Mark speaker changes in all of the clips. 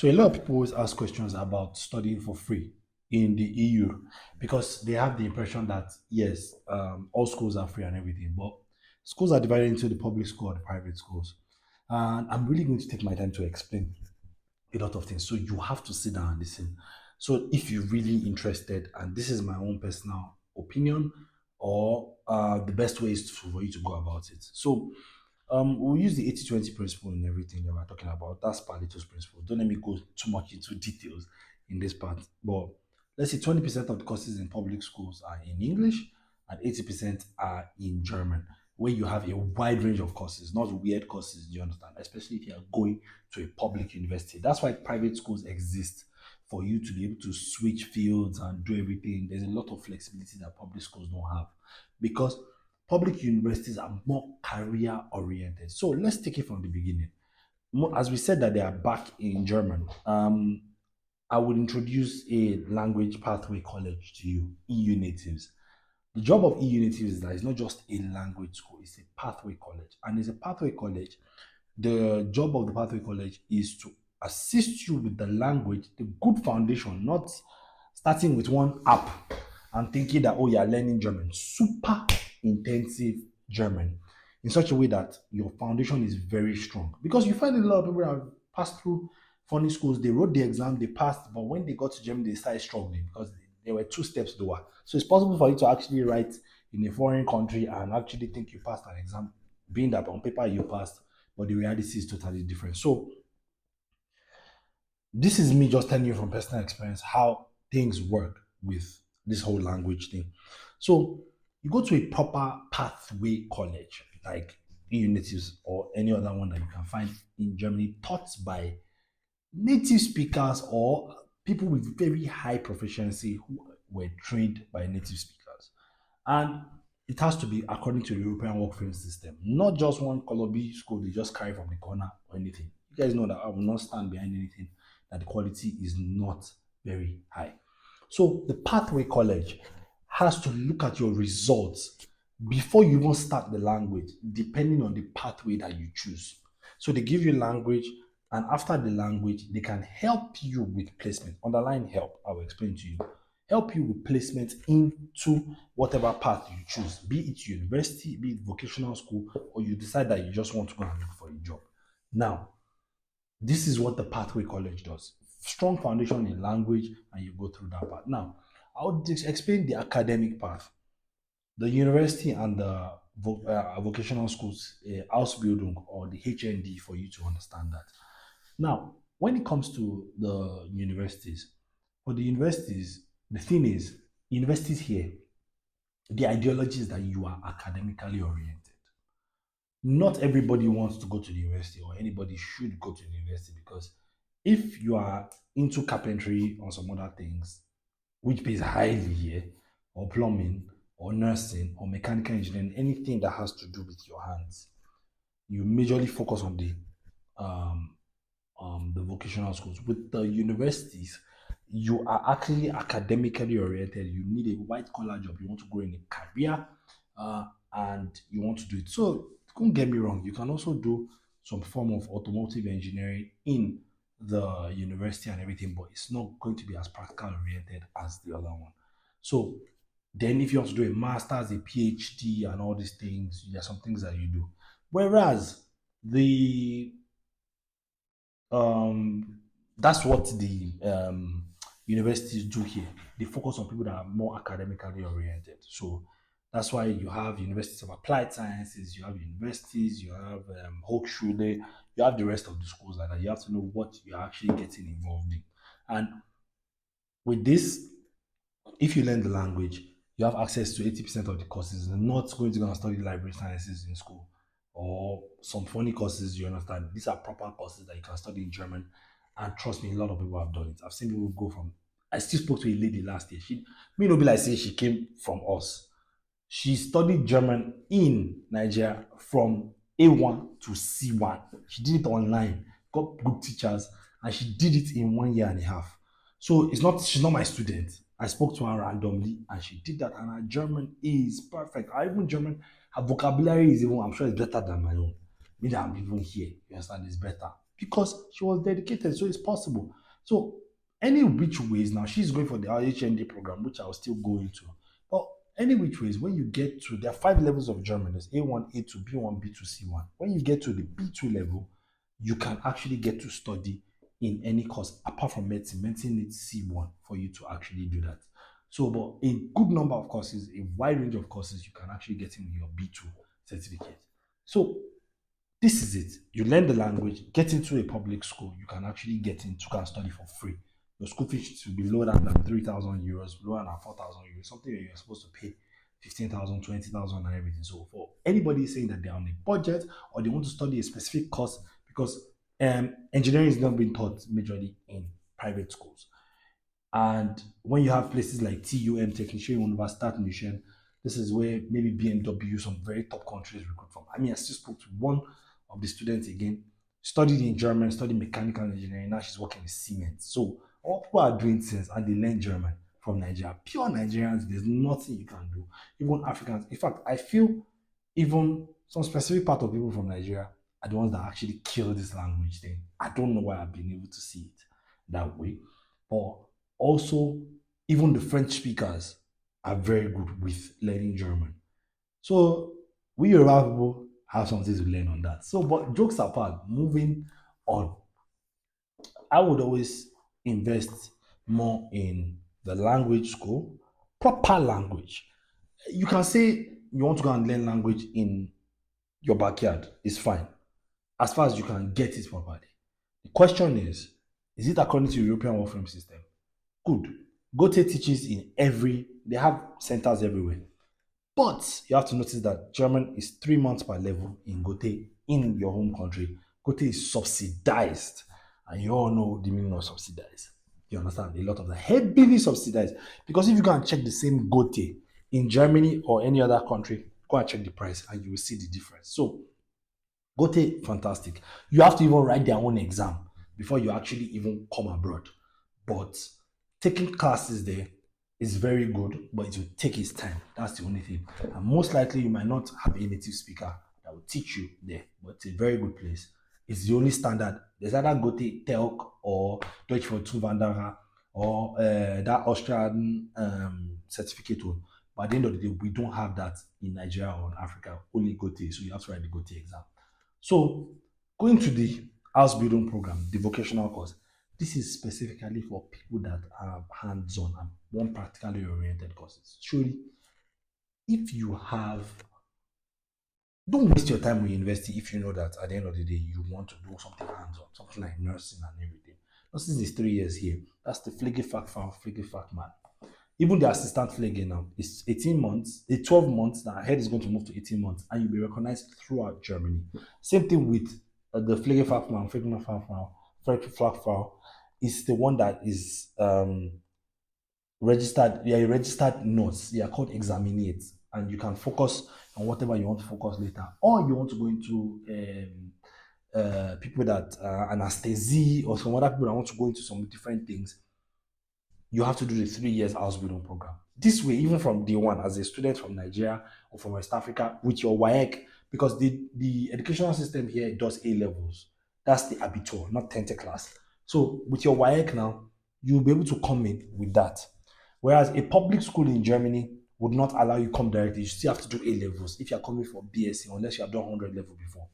Speaker 1: So a lot of people always ask questions about studying for free in the EU because they have the impression that yes, all schools are free and everything, but schools are divided into the public school and the private schools. And I'm really going to take my time to explain a lot of things. So you have to sit down and listen. So if you're really interested, and this is my own personal opinion, or the best way is for you to go about it. So we'll use the 80-20 principle in everything that we're talking about. That's Pareto's principle. Don't let me go too much into details in this part. But let's say 20% of the courses in public schools are in English and 80% are in German, where you have a wide range of courses, not weird courses, do you understand? Especially if you are going to a public university. That's why private schools exist for you to be able to switch fields and do everything. There's a lot of flexibility that public schools don't have because public universities are more career oriented. So let's take it from the beginning. As we said that they are back in German, I would introduce a language pathway college to you, EU natives. The job of EU natives is that it's not just a language school, it's a pathway college. And as a pathway college, the job of the pathway college is to assist you with the language, the good foundation, not starting with one app and thinking that, oh, you're learning German. Super intensive German in such a way that your foundation is very strong. Because you find a lot of people that have passed through funny schools, they wrote the exam, they passed, but when they got to Germany, they started struggling because there were two steps lower. So it's possible for you to actually write in a foreign country and actually think you passed an exam, being that on paper you passed, but the reality is totally different. So this is me just telling you from personal experience how things work with this whole language thing. So you go to a proper pathway college like EU natives or any other one that you can find in Germany, taught by native speakers or people with very high proficiency who were trained by native speakers. And it has to be according to the European work frame system, not just one Colobi school they just carry from the corner or anything. You guys know that I will not stand behind anything that the quality is not very high. So the pathway college has to look at your results before you even start the language, depending on the pathway that you choose. So they give you language, and after the language, they can help you with placement. Underline help, I will explain to you. Help you with placement into whatever path you choose, be it university, be it vocational school, or you decide that you just want to go and look for a job. Now, this is what the pathway college does. Strong foundation in language, and you go through that path. Now, I'll explain the academic path. The university and the vocational schools, Ausbildung or the HND, for you to understand that. Now, when it comes to the universities, for the universities, the thing is, universities here, the ideology is that you are academically oriented. Not everybody wants to go to the university or anybody should go to the university because if you are into carpentry or some other things, which pays highly here, or plumbing, or nursing, or mechanical engineering, anything that has to do with your hands, you majorly focus on um, the vocational schools. With the universities, you are actually academically oriented. You need a white collar job. You want to go in a career, and you want to do it. So don't get me wrong. You can also do some form of automotive engineering in the university and everything, but it's not going to be as practical oriented as the other one. So then, if you want to do a master's, a PhD, and all these things, there are some things that you do. Whereas the that's what the universities do here. They focus on people that are more academically oriented. So that's why you have universities of applied sciences, you have universities, you have Hochschule, you have the rest of the schools like that. You have to know what you're actually getting involved in. And with this, if you learn the language, you have access to 80% of the courses. You're not going to go and study library sciences in school or some funny courses, you understand. These are proper courses that you can study in German. And trust me, a lot of people have done it. I've seen people go from, I still spoke to a lady last year. She may not be like say she came from us. She studied German in Nigeria from A1 to C1. She did it online, got good teachers, and she did it in 1 year and a half. So it's not she's not my student. I spoke to her randomly and she did that, and her German is perfect. Her even German, her vocabulary is even, I'm sure it's better than my own. Me that I'm even here, you understand, it's better. because she was dedicated. So it's possible. So any which ways now, she's going for the HND program, which I'll still go into. But any which ways, when you get to, there are five levels of German. There's A1, A2, B1, B2, C1. When you get to the B2 level, you can actually get to study in any course apart from medicine. Medicine needs C1 for you to actually do that. So, but a good number of courses, a wide range of courses, you can actually get in your B2 certificate. So, this is it. You learn the language, get into a public school, you can actually get into, you can study for free. Your school fees will be lower than 3,000 euros, lower than 4,000 euros, something that you're supposed to pay 15,000, 20,000, and everything. So, for anybody saying that they're on a budget or they want to study a specific course, because engineering is not being taught majorly in private schools. And when you have places like TUM, Technische Universität München, this is where maybe BMW, some very top countries recruit from. I mean, I still spoke to one of the students again, studied in German, studied mechanical engineering. Now she's working with Siemens. So all people are doing things and they learn German from Nigeria. Pure Nigerians, there's nothing you can do. Even Africans. In fact, I feel even some specific part of people from Nigeria are the ones that actually kill this language thing. I don't know why I've been able to see it that way. But also, even the French speakers are very good with learning German. So we Yoruba people have something to learn on that. So, but jokes apart, moving on, I would always invest more in the language school, proper language. You can say you want to go and learn language in your backyard, it's fine, as far as you can get it properly. The question is it according to European work frame system? Good. Goethe teaches in every, they have centers everywhere. But you have to notice that German is 3 months per level in Goethe in your home country. Goethe is subsidized. And you all know the meaning of subsidized. You understand? A lot of the heavily subsidized. Because if you go and check the same Goethe in Germany or any other country, go and check the price and you will see the difference. So Goethe, fantastic. You have to even write their own exam before you actually even come abroad. But taking classes there is very good, but it will take its time. That's the only thing. And most likely, you might not have a native speaker that will teach you there, but it's a very good place. It's the only standard. There's either Goethe, Telk, or Deutsch for Zuwanderer, or that Austrian certificate one. But at the end of the day, we don't have that in Nigeria or in Africa, only Goethe. So you have to write the Goethe exam. So, going to the house building program, the vocational course, this is specifically for people that are hands on and want practically oriented courses. Surely, if you have, don't waste your time with university if you know that at the end of the day you want to do something hands on, something like nursing and everything. Nursing is 3 years here. That's the fliggy fact found, fliggy fact man. Even the assistant flagging now is 18 months, 12 months. Now, ahead is going to move to 18 months, and you'll be recognized throughout Germany. Same thing with the flagging Fachmann, flagging Fachmann, flagging Fachmann is the one that is registered. They are registered notes. They are called examinates, and you can focus on whatever you want to focus later, or you want to go into people that anesthesia or some other people that want to go into some different things. You have to do the 3 years house building program. This way, even from day one, as a student from Nigeria or from West Africa, with your WAEC, because the educational system here does A levels. That's the abitur, not 10th class. So with your WAEC now, you'll be able to come in with that. Whereas a public school in Germany would not allow you come directly. You still have to do A levels if you're coming for BSc, unless you have done 100 level before.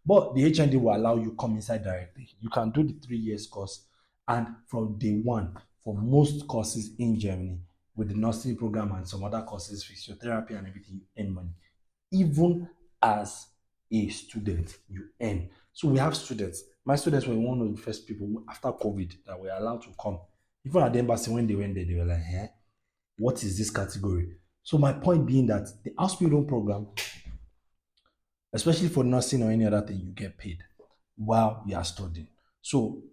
Speaker 1: But the HND will allow you come inside directly. You can do the 3 years course, and from day one, for most courses in Germany, with the nursing program and some other courses, physiotherapy and everything, you earn money. Even as a student, you earn. So we have students. My students were one of the first people after COVID that were allowed to come. Even at the embassy, when they went there, they were like, "Eh, what is this category?" So my point being that the house building program, especially for nursing or any other thing, you get paid while you are studying. So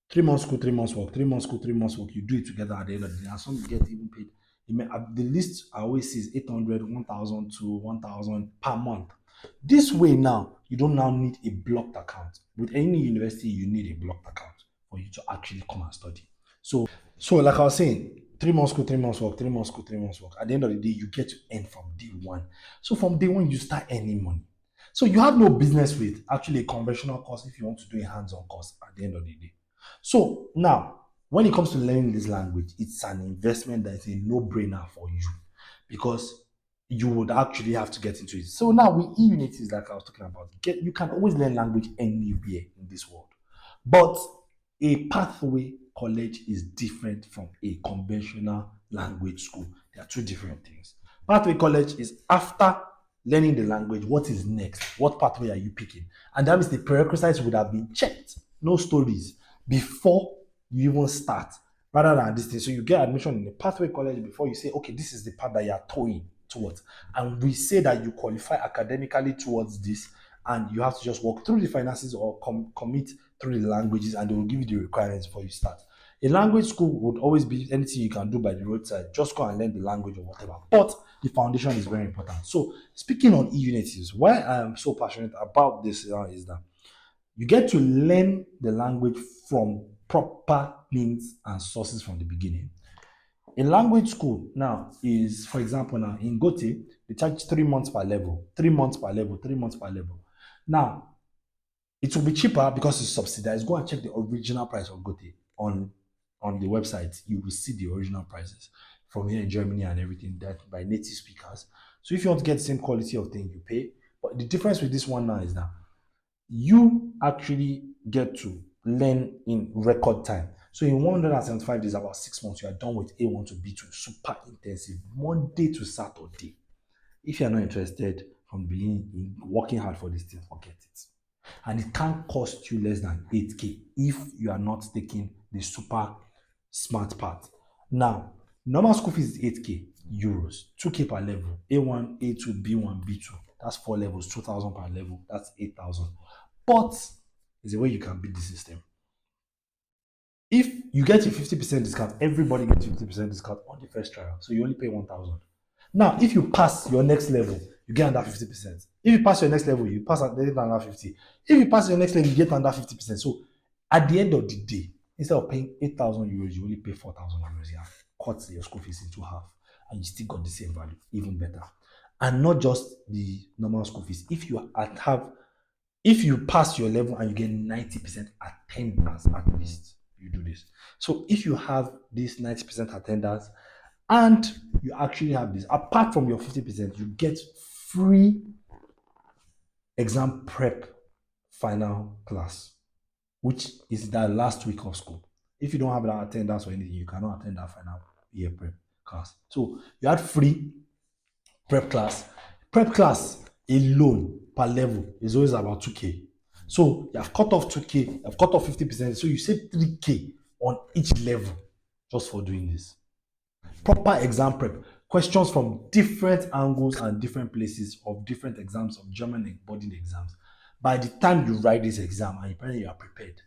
Speaker 1: 3 months school, 3 months work, 3 months school, 3 months work. You do it together at the end of the day, and some you get even paid. The least I always see is 800, 1,000 to 1,000 per month. This way now, you don't now need a blocked account. With any university, you need a blocked account for you to actually come and study. So like I was saying, 3 months school, 3 months work, 3 months school, 3 months work. At the end of the day, you get to earn from day one. So from day one, you start earning money. So you have no business with actually a conventional course if you want to do a hands-on course at the end of the day. So now, when it comes to learning this language, it's an investment that is a no-brainer for you because you would actually have to get into it. So now with e-unities, like I was talking about, you can always learn language anywhere in this world. But a pathway college is different from a conventional language school. They are two different things. Pathway college is after learning the language, what is next? What pathway are you picking? And that means the prerequisites would have been checked, no stories, before you even start, rather than this thing. So you get admission in a pathway college before you say, okay, this is the path that you are towing towards. And we say that you qualify academically towards this, and you have to just walk through the finances or commit through the languages, and they will give you the requirements before you start. A language school would always be anything you can do by the roadside. Just go and learn the language or whatever. But the foundation is very important. So, speaking on e-unities, why I am so passionate about this is that you get to learn the language from proper means and sources from the beginning. A language school now is, for example, now in Gote, they charge 3 months per level, 3 months per level, 3 months per level. Now, it will be cheaper because it's subsidized. Go and check the original price of Gote on the website. You will see the original prices from here in Germany and everything that by native speakers. So if you want to get the same quality of thing, you pay. But the difference with this one now is that you actually get to learn in record time. So in 175 days, about 6 months, you are done with A1 to B2, super intensive, Monday to Saturday. If you are not interested from the beginning in working hard for this thing, forget it. And it can't cost you less than 8K if you are not taking the super smart part. Now, normal school fees is 8K euros, 2K per level, A1, A2, B1, B2. That's 4 levels, 2,000 per level, that's 8,000. But there's a way you can beat the system. If you get a 50% discount, everybody gets 50% discount on the first trial. So you only pay 1,000. Now, if you pass your next level, you get under 50%. If you pass your next level, you pass under 50. If you pass your next level, you get under 50%. So at the end of the day, instead of paying 8,000 euros, you only pay 4,000 euros. You have cut your school fees into half, and you still got the same value, even better. And not just the normal school fees. If you pass your level and you get 90% attendance at least, you do this. So if you have this 90% attendance and you actually have this, apart from your 50%, you get free exam prep final class, which is that last week of school. If you don't have that attendance or anything, you cannot attend that final year prep class. So you had free prep class. Prep class alone per level is always about 2K. So you have cut off 2K, you have cut off 50%. So you save 3K on each level just for doing this. Proper exam prep. Questions from different angles and different places of different exams of German and body exams. By the time you write this exam and you are prepared,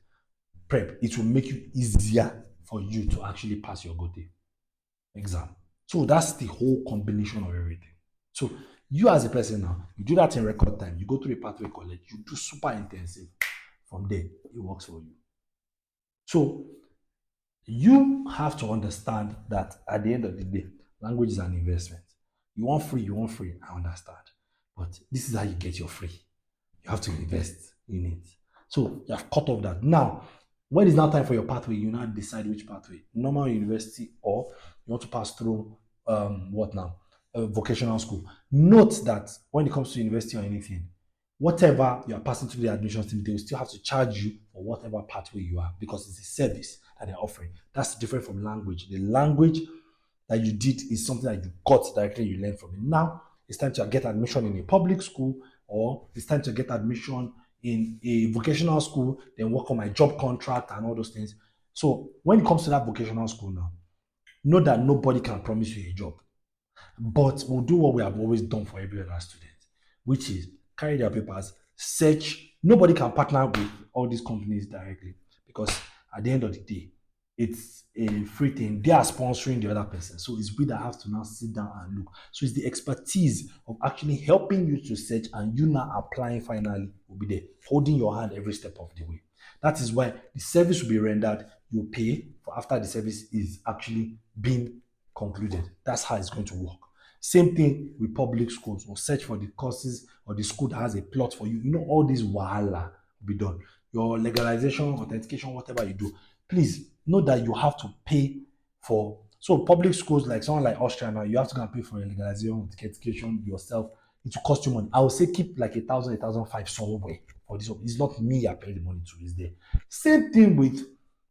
Speaker 1: it will make it easier for you to actually pass your GOTE exam. So that's the whole combination of everything. So you as a person now, you do that in record time. You go to a pathway college, you do super intensive. From there, it works for you. So you have to understand that at the end of the day, language is an investment. You want free, I understand. But this is how you get your free. You have to invest in it. So you have cut off that. Now, when it's now time for your pathway, you now decide which pathway. Normal university or you want to pass through what now? Vocational school. Note that when it comes to university or anything, whatever you are passing through the admissions team, they will still have to charge you for whatever pathway you are because it's a service that they're offering. That's different from language. The language that you did is something that you got directly, you learn from it. Now it's time to get admission in a public school, or it's time to get admission in a vocational school, then work on my job contract and all those things. So when it comes to that vocational school now, know that nobody can promise you a job. But we'll do what we have always done for every other student, which is carry their papers, search. Nobody can partner with all these companies directly because at the end of the day, it's a free thing. They are sponsoring the other person. So it's we that have to now sit down and look. So it's the expertise of actually helping you to search and you now applying finally will be there, holding your hand every step of the way. That is why the service will be rendered. You pay for after the service is actually being concluded. That's how it's going to work. Same thing with public schools, or search for the courses or the school that has a plot for you. You know, all this wahala will be done. Your legalization, authentication, whatever you do, please know that you have to pay for. So public schools, like someone like Austria now, you have to go and pay for your legalization, authentication yourself. It will cost you money. I would say keep like 1,000, 1,500 somewhere for this. It's not me I pay the money to, it's there. Same thing with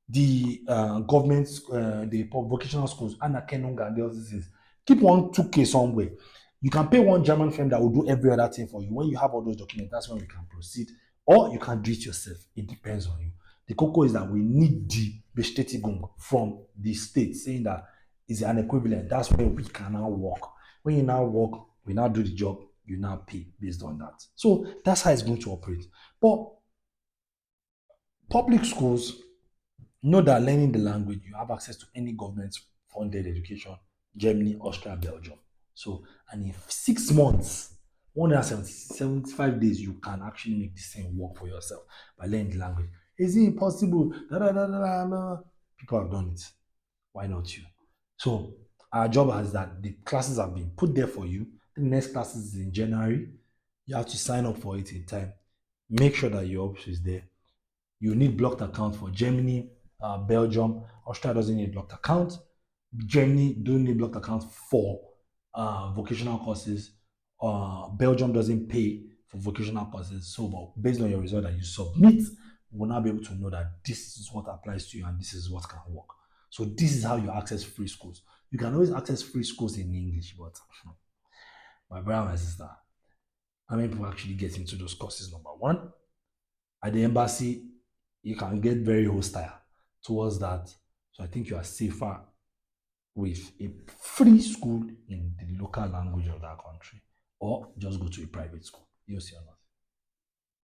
Speaker 1: the government, the vocational schools, Anna Kenunga, and the other things. Keep one 2K somewhere. You can pay one German firm that will do every other thing for you. When you have all those documents, that's when we can proceed. Or you can do it yourself. It depends on you. The cocoa is that we need the Bestätigung from the state saying that is an equivalent. That's where we can now work. When you now work, we now do the job, you now pay based on that. So that's how it's going to operate. But public schools know that learning the language, you have access to any government funded education, Germany, Austria, Belgium. So, and in 6 months, 175 days, you can actually make the same work for yourself by learning the language. Is it impossible? Da, da, da, da, da, da. People have done it. Why not you? So, our job is that the classes have been put there for you. The next classes is in January. You have to sign up for it in time. Make sure that your office is there. You need blocked account for Germany, Belgium. Austria doesn't need blocked account. Germany don't need blocked account for vocational courses. Belgium doesn't pay for vocational courses. So, but based on your result that you submit, we'll now be able to know that this is what applies to you and this is what can work. So, this is how you access free schools. You can always access free schools in English, but my brother and my sister, how many people actually get into those courses? Number one, at the embassy, you can get very hostile towards that. So I think you are safer with a free school in the local language of that country, or just go to a private school. You see or not?